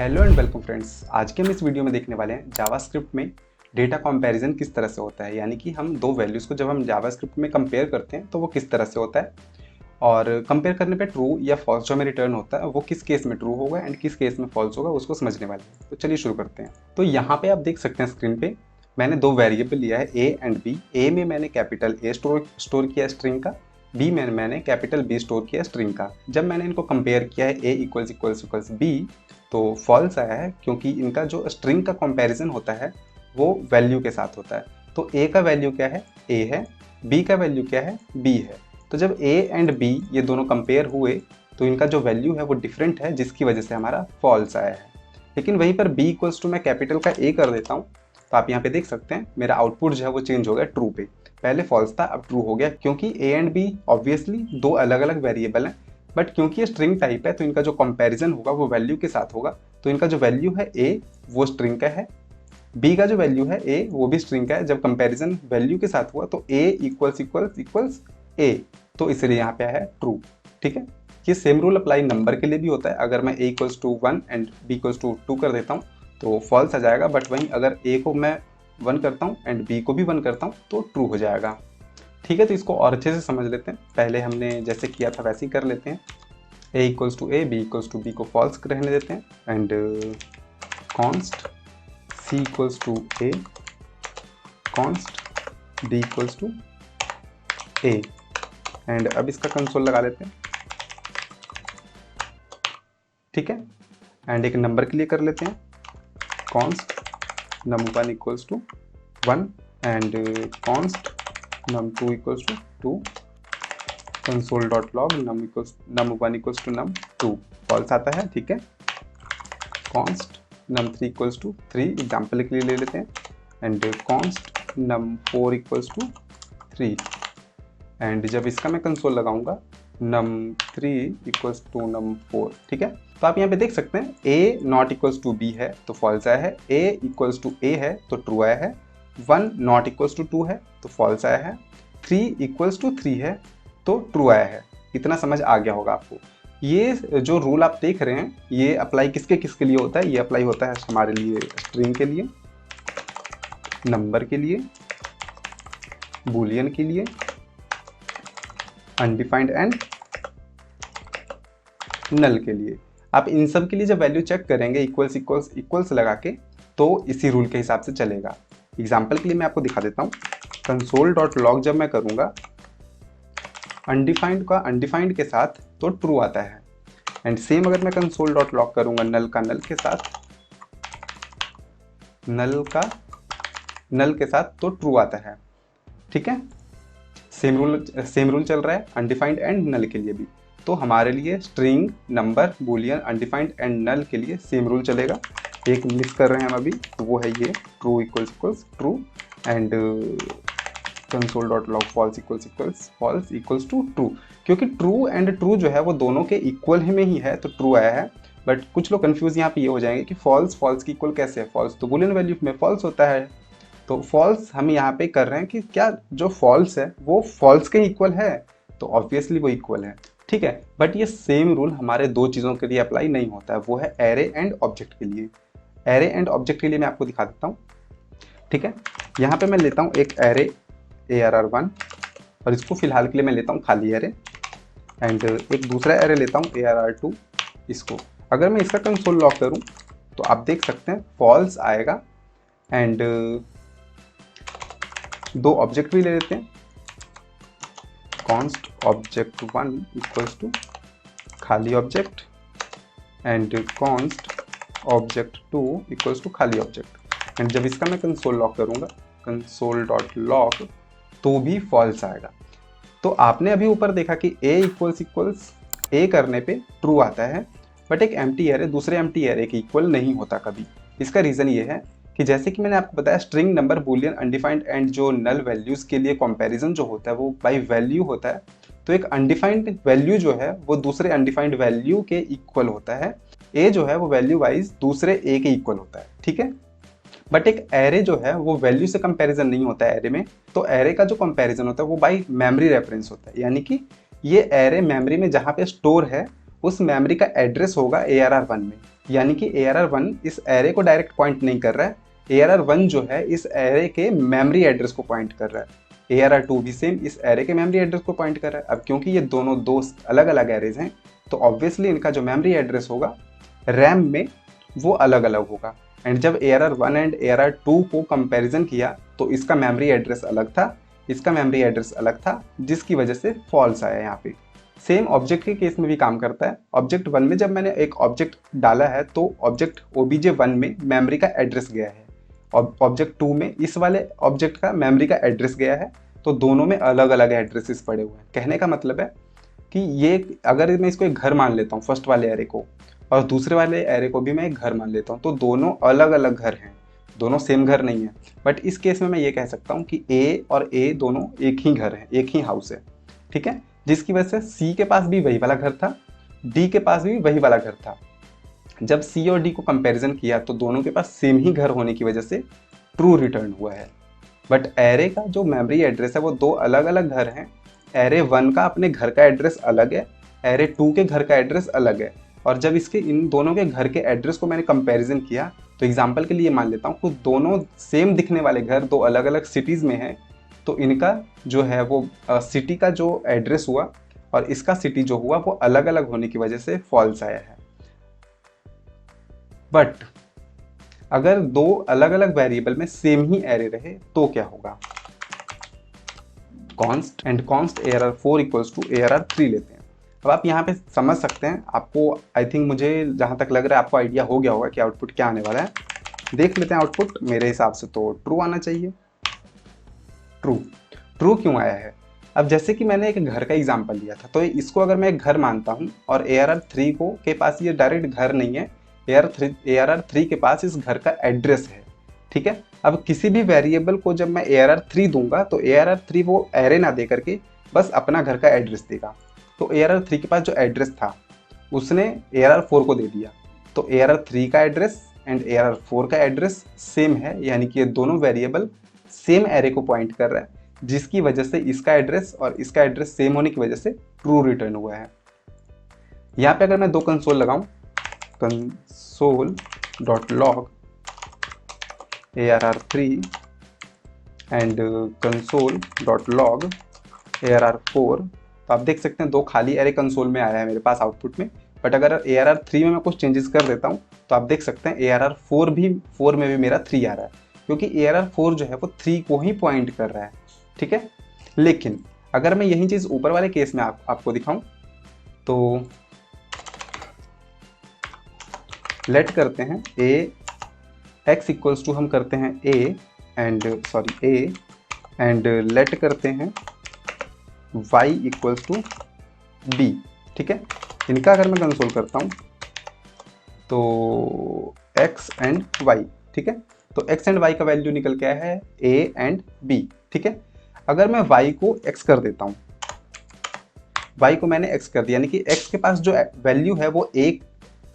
Hello and welcome friends. आज के हम इस वीडियो में देखने वाले हैं जावास्क्रिप्ट में डेटा कंपैरिजन किस तरह से होता है, यानी कि हम दो वैल्यूज़ को जब हम जावास्क्रिप्ट में कंपेयर करते हैं तो वो किस तरह से होता है और कंपेयर करने पे ट्रू या फॉल्स जो हमें रिटर्न होता है वो किस केस में ट्रू होगा एंड किस केस में फॉल्स होगा उसको समझने वाले हैं। तो चलिए शुरू करते हैं। तो यहाँ पे आप देख सकते हैं स्क्रीन पे मैंने दो वेरिएबल लिया है ए एंड बी। ए में मैंने कैपिटल ए स्टोर किया स्ट्रिंग का, बी में मैंने कैपिटल बी स्टोर किया स्ट्रिंग का। जब मैंने इनको कंपेयर किया है ए इक्वल्स बी तो फॉल्स आया है, क्योंकि इनका जो स्ट्रिंग का कंपैरिजन होता है वो वैल्यू के साथ होता है। तो ए का वैल्यू क्या है, ए है, बी का वैल्यू क्या है, बी है। तो जब ए एंड बी ये दोनों कंपेयर हुए तो इनका जो वैल्यू है वो डिफरेंट है, जिसकी वजह से हमारा फॉल्स आया है। लेकिन वहीं पर बी इक्वल्स टू मैं कैपिटल का ए कर देता हूँ तो आप यहाँ पे देख सकते हैं मेरा आउटपुट जो है वो चेंज हो गया ट्रू पे। पहले फॉल्स था, अब ट्रू हो गया, क्योंकि ए एंड बी ऑब्वियसली दो अलग अलग वेरिएबल हैं, बट क्योंकि ये स्ट्रिंग टाइप है तो इनका जो कंपैरिजन होगा वो वैल्यू के साथ होगा। तो इनका जो वैल्यू है ए वो स्ट्रिंग का है, बी का जो वैल्यू है ए वो भी स्ट्रिंग का है। जब कंपैरिजन वैल्यू के साथ हुआ तो ए इक्वल्स ए, तो इसलिए यहाँ पे आया है ट्रू। ठीक है, ये सेम रूल अप्लाई नंबर के लिए भी होता है। अगर मैं A equals to 1 and B equals to 2 कर देता हूँ तो फॉल्स आ जाएगा, बट वहीं अगर ए को मैं 1 करता हूँ एंड बी को भी 1 करता हूँ तो ट्रू हो जाएगा। ठीक है, तो इसको और अच्छे से समझ लेते हैं। पहले हमने जैसे किया था वैसे ही कर लेते हैं। A equals to A, B equals to B को फॉल्स रहने देते हैं and const C equals to A, const D equals to A. And अब इसका कंसोल लगा लेते हैं। ठीक है, एंड एक नंबर के लिए कर लेते हैं const num1 equals to 1 and const num2 equals to 2, console dot log num1 equals to num2 false आता है। ठीक है, const num3 equals to 3 example के लिए ले लेते हैं and const num4 equals to 3। And जब इसका मैं कंसोल लगाऊंगा num3 इक्वल्स टू num4। ठीक है, तो आप यहाँ पे देख सकते हैं a not equals to b है तो फॉल्स आया है, a इक्वल्स टू a है तो ट्रू आया है, 1 नॉट इक्वल्स टू 2 है तो फॉल्स आया है, 3 इक्वल्स टू 3 है तो ट्रू आया है। इतना समझ आ गया होगा आपको। ये जो रूल आप देख रहे हैं ये अप्लाई किसके किसके लिए होता है, ये अप्लाई होता है हमारे लिए स्ट्रिंग के लिए, नंबर के लिए, बूलियन के लिए, अनडिफाइंड एंड नल के लिए। आप इन सब के लिए जब वैल्यू चेक करेंगे इक्वल्स लगा के तो इसी रूल के हिसाब से चलेगा। एग्जाम्पल के लिए मैं आपको दिखा देता हूँ। कंसोल डॉट लॉग जब मैं करूँगा अनडिफाइंड का अनडिफाइंड के साथ तो ट्रू आता है, एंड सेम अगर मैं कंसोल डॉट लॉग करूँगा नल का नल के साथ, नल के साथ तो ट्रू आता है। ठीक है, सेम रूल चल रहा है अनडिफाइंड एंड नल के लिए भी। तो हमारे लिए string, number, boolean, undefined and null के लिए सेम रूल चलेगा। एक मिस कर रहे हैं हम अभी, तो वो है ये true equals true and console dot log false equals to true, क्योंकि ट्रू एंड ट्रू जो है वो दोनों के इक्वल में ही है तो ट्रू आया है। बट कुछ लोग कंफ्यूज यहाँ पे ये हो जाएंगे कि फॉल्स की इक्वल कैसे है, फॉल्स तो बूलियन वैल्यू में फॉल्स होता है। तो फॉल्स हम यहाँ पे कर रहे हैं कि क्या जो फॉल्स है वो फॉल्स के इक्वल है, तो ऑब्वियसली वो इक्वल है। ठीक है, बट ये सेम रूल हमारे दो चीज़ों के लिए अप्लाई नहीं होता है, वो है एरे एंड ऑब्जेक्ट के लिए। एरे एंड ऑब्जेक्ट के लिए मैं आपको दिखा देता हूँ। ठीक है, यहाँ पे मैं लेता हूँ एक एरे ARR1 और इसको फिलहाल के लिए मैं लेता हूँ खाली एरे, एंड एक दूसरा एरे लेता हूँ ARR2 इसको। अगर मैं इसका कंसोल लॉग करूँ तो आप देख सकते हैं फॉल्स आएगा, एंड दो ऑब्जेक्ट भी ले लेते हैं, कॉन्स्ट object1 इक्वल्स टू खाली object and const object2 equals to खाली ऑब्जेक्ट। एंड जब इसका मैं कंसोल लॉग करूँगा कंसोल डॉट लॉग तो भी फॉल्स आएगा। तो आपने अभी ऊपर देखा कि a इक्वल्स a करने पे ट्रू आता है, बट एक एम्प्टी एरे दूसरे एम्प्टी एरे के इक्वल नहीं होता कभी। इसका रीज़न ये है कि जैसे कि मैंने आपको बताया string, number, boolean, undefined and जो नल वैल्यूज़ के लिए कंपैरिजन जो होता है वो बाय वैल्यू होता है। तो एक अनडिफाइंड वैल्यू जो है वो दूसरे अनडिफाइंड वैल्यू के इक्वल होता है, ए जो है वो वैल्यू वाइज दूसरे ए के इक्वल होता है। ठीक है, बट एक एरे जो है वो वैल्यू से कंपैरिजन नहीं होता है एरे में। तो एरे का जो कंपैरिजन होता है वो बाय मेमोरी रेफरेंस होता है, यानी कि ये एरे मेमोरी में जहाँ पे स्टोर है उस मेमोरी का एड्रेस होगा ARR1 में। यानी कि ARR1 इस एरे को डायरेक्ट पॉइंट नहीं कर रहा है, ARR1 जो है इस एरे के मेमोरी एड्रेस को पॉइंट कर रहा है। ARR2 भी सेम इस एरे के मेमोरी एड्रेस को पॉइंट कर रहा है। अब क्योंकि ये दोनों दो अलग अलग एरेज हैं, तो ऑब्वियसली इनका जो मेमोरी एड्रेस होगा रैम में वो अलग अलग होगा। एंड जब ARR1 एंड ARR2 को कंपैरिजन किया तो इसका मेमोरी एड्रेस अलग था, इसका मेमोरी एड्रेस अलग था, जिसकी वजह से फॉल्स आया यहाँ पे। सेम ऑब्जेक्ट के केस में भी काम करता है। ऑब्जेक्ट 1 में जब मैंने एक ऑब्जेक्ट डाला है तो ऑब्जेक्ट OBJ1 में मेमोरी का एड्रेस गया है, ऑब्जेक्ट 2 में इस वाले ऑब्जेक्ट का मेमोरी का एड्रेस गया है, तो दोनों में अलग अलग एड्रेसेस पड़े हुए हैं। कहने का मतलब है कि ये अगर मैं इसको एक घर मान लेता हूँ फर्स्ट वाले एरे को, और दूसरे वाले एरे को भी मैं एक घर मान लेता हूँ, तो दोनों अलग अलग घर हैं, दोनों सेम घर नहीं है। बट इस केस में मैं ये कह सकता हूँ कि A और A दोनों एक ही घर है, एक ही हाउस है, ठीक है। जिसकी वजह से C के पास भी वही वाला घर था, D के पास भी वही वाला घर था। जब C और D को कंपैरिजन किया तो दोनों के पास सेम ही घर होने की वजह से ट्रू रिटर्न हुआ है। बट एरे का जो मेमोरी एड्रेस है वो दो अलग अलग घर हैं। एरे 1 का अपने घर का एड्रेस अलग है, एरे 2 के घर का एड्रेस अलग है। और जब इसके इन दोनों के घर के एड्रेस को मैंने कंपैरिजन किया तो एग्जांपल के लिए मान लेता हूँ कि दोनों सेम दिखने वाले घर दो अलग अलग सिटीज़ में हैं, तो इनका जो है वो सिटी का जो एड्रेस हुआ और इसका सिटी जो हुआ वो अलग अलग होने की वजह से फॉल्स आया है। बट अगर दो अलग अलग वेरिएबल में सेम ही एरे रहे तो क्या होगा? Const and const ARR4 equals to ARR3 लेते हैं। अब आप यहाँ पे समझ सकते हैं, आपको आई थिंक मुझे जहाँ तक लग रहा है आपको आइडिया हो गया होगा कि आउटपुट क्या आने वाला है। देख लेते हैं आउटपुट। मेरे हिसाब से तो ट्रू आना चाहिए। ट्रू क्यों आया है? अब जैसे कि मैंने एक घर का एग्जाम्पल लिया था, तो इसको अगर मैं एक घर मानता हूँ और ARR3 को के पास ये डायरेक्ट घर नहीं है, ARR3 के पास इस घर का एड्रेस है, ठीक है। अब किसी भी वेरिएबल को जब मैं ARR3 दूंगा तो ARR3 वो एरे ना दे करके बस अपना घर का एड्रेस देगा। तो ARR3 के पास जो एड्रेस था उसने ARR4 को दे दिया, तो ARR3 का एड्रेस एंड ARR4 का एड्रेस सेम है, यानी कि ये दोनों वेरिएबल सेम एरे को पॉइंट कर रहा है, जिसकी वजह से इसका एड्रेस और इसका एड्रेस सेम होने की वजह से ट्रू रिटर्न हुआ है। यहाँ पे अगर मैं दो कंसोल लगाऊं, console.log ARR3 and console.log ARR4, तो आप देख सकते हैं दो खाली एरे कंसोल में आया है मेरे पास आउटपुट में। बट अगर ARR3 में मैं कुछ चेंजेस कर देता हूँ तो आप देख सकते हैं ARR4 में भी मेरा 3 आ रहा है, क्योंकि ARR4 जो है वो 3 को ही पॉइंट कर रहा है, ठीक है। लेकिन अगर मैं यही चीज़ ऊपर वाले केस में आपको दिखाऊं तो लेट करते हैं x इक्वल्स टू हम करते हैं a एंड लेट करते हैं y इक्वल्स टू b, ठीक है। इनका अगर मैं कंसोल करता हूँ तो x एंड y, ठीक है। तो x एंड y का वैल्यू निकल के आया है a एंड b, ठीक है। अगर मैं y को x कर देता हूँ, y को मैंने x कर दिया, यानी कि x के पास जो वैल्यू है वो a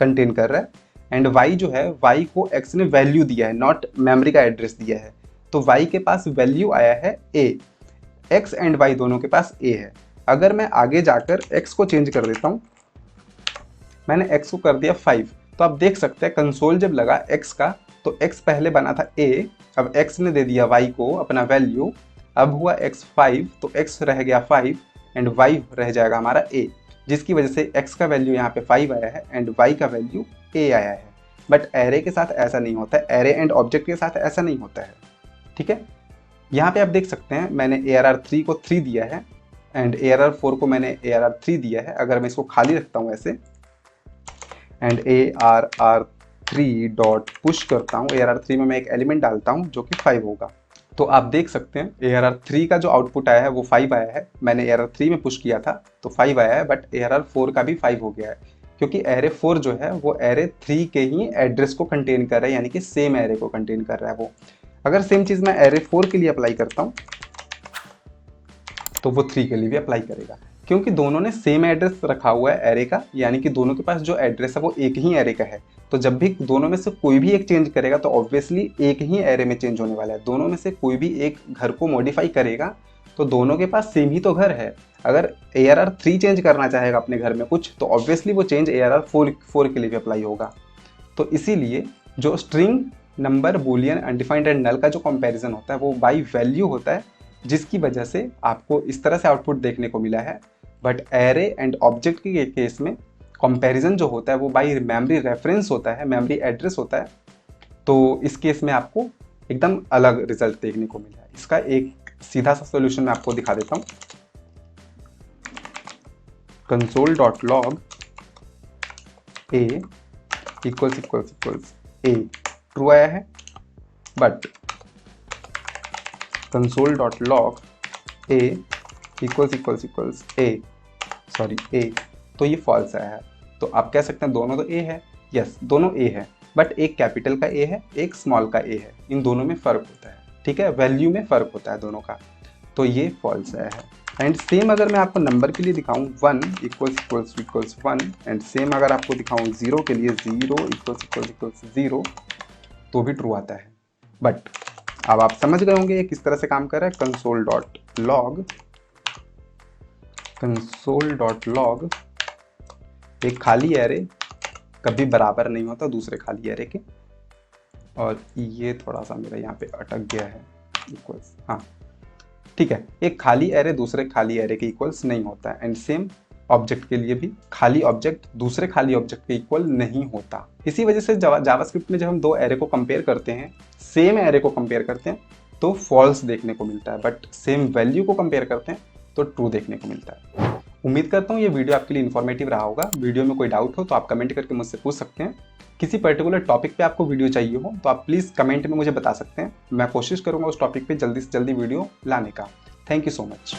कंटेन कर रहा है, एंड y जो है y को x ने वैल्यू दिया है, नॉट मेमोरी का एड्रेस दिया है, तो y के पास वैल्यू आया है a। x एंड y दोनों के पास a है। अगर मैं आगे जाकर x को चेंज कर देता हूँ, मैंने x को कर दिया 5, तो आप देख सकते हैं कंसोल जब लगा x का तो x पहले बना था a, अब x ने दे दिया y को अपना वैल्यू, अब हुआ x 5, तो x रह गया 5 एंड y रह जाएगा हमारा a, जिसकी वजह से x का वैल्यू यहाँ पे 5 आया है एंड y का वैल्यू a आया है। बट एरे के साथ ऐसा नहीं होता है, एरे एंड ऑब्जेक्ट के साथ ऐसा नहीं होता है, ठीक है। यहाँ पे आप देख सकते हैं मैंने ARR3 को 3 दिया है एंड ARR4 को मैंने ARR3 दिया है। अगर मैं इसको खाली रखता हूँ ऐसे एंड ARR3 डॉट पुश करता हूँ, ARR3 में मैं एक एलिमेंट डालता हूँ जो कि 5 होगा, तो आप देख सकते हैं ARR3 का जो आउटपुट आया है वो 5 आया है। मैंने ARR3 में पुश किया था तो 5 आया है, बट ARR4 का भी 5 हो गया है, क्योंकि एरे 4 जो है वो एरे 3 के ही एड्रेस को कंटेन कर रहा है, यानी कि सेम एरे को कंटेन कर रहा है वो। अगर सेम चीज़ मैं एरे 4 के लिए अप्लाई करता हूँ तो वो 3 के लिए भी अप्लाई करेगा, क्योंकि दोनों ने सेम एड्रेस रखा हुआ है एरे का, यानी कि दोनों के पास जो एड्रेस है वो एक ही एरे का है। तो जब भी दोनों में से कोई भी एक चेंज करेगा तो ऑब्वियसली एक ही एरे में चेंज होने वाला है। दोनों में से कोई भी एक घर को मॉडिफाई करेगा तो दोनों के पास सेम ही तो घर है। अगर ARR 3 चेंज करना चाहेगा अपने घर में कुछ, तो ऑब्वियसली वो चेंज ARR 4 के लिए भी अप्लाई होगा। तो इसीलिए जो string, number, boolean, undefined and null का जो कंपैरिजन होता है वो बाई वैल्यू होता है, जिसकी वजह से आपको इस तरह से आउटपुट देखने को मिला है। बट एरे एंड ऑब्जेक्ट के केस में कंपैरिजन जो होता है वो बाई मेमोरी रेफरेंस होता है, मेमोरी एड्रेस होता है। तो इस केस में आपको एकदम अलग रिजल्ट देखने को मिला है। इसका एक सीधा सा सोल्यूशन मैं आपको दिखा देता हूँ। console.log a equals a true आया है, but console.log a equals a तो ये फॉल्स आया है। तो आप कह सकते हैं दोनों तो a है, यस दोनों a है, बट एक कैपिटल का a है, एक स्मॉल का a है, इन दोनों में फ़र्क होता है, ठीक है, वैल्यू में फ़र्क होता है दोनों का। तो ये फॉल्स आया है। एंड सेम अगर मैं आपको नंबर के लिए दिखाऊं 1 इक्वल्स 1, एंड सेम अगर आपको दिखाऊं 0 के लिए 0 इक्वल्स 0, तो भी ट्रू आता है। बट अब आप समझ गए होंगे ये किस तरह से काम कर रहा है। console.log एक खाली एरे कभी बराबर नहीं होता दूसरे खाली एरे के, और ये थोड़ा सा मेरा यहाँ पे अटक गया है, इक्वल्स, हाँ ठीक है, एक खाली एरे दूसरे खाली एरे के इक्वल्स नहीं होता है। एंड सेम ऑब्जेक्ट के लिए भी खाली ऑब्जेक्ट दूसरे खाली ऑब्जेक्ट के इक्वल नहीं होता। इसी वजह से जावास्क्रिप्ट में जब हम दो एरे को कंपेयर करते हैं, सेम एरे को कंपेयर करते हैं, तो फॉल्स देखने को मिलता है, बट सेम वैल्यू को कंपेयर करते हैं तो ट्रू देखने को मिलता है। उम्मीद करता हूँ ये वीडियो आपके लिए इन्फॉर्मेटिव रहा होगा। वीडियो में कोई डाउट हो तो आप कमेंट करके मुझसे पूछ सकते हैं। किसी पर्टिकुलर टॉपिक पे आपको वीडियो चाहिए हो तो आप प्लीज़ कमेंट में मुझे बता सकते हैं। मैं कोशिश करूँगा उस टॉपिक पे जल्दी से जल्दी वीडियो लाने का। Thank you so much.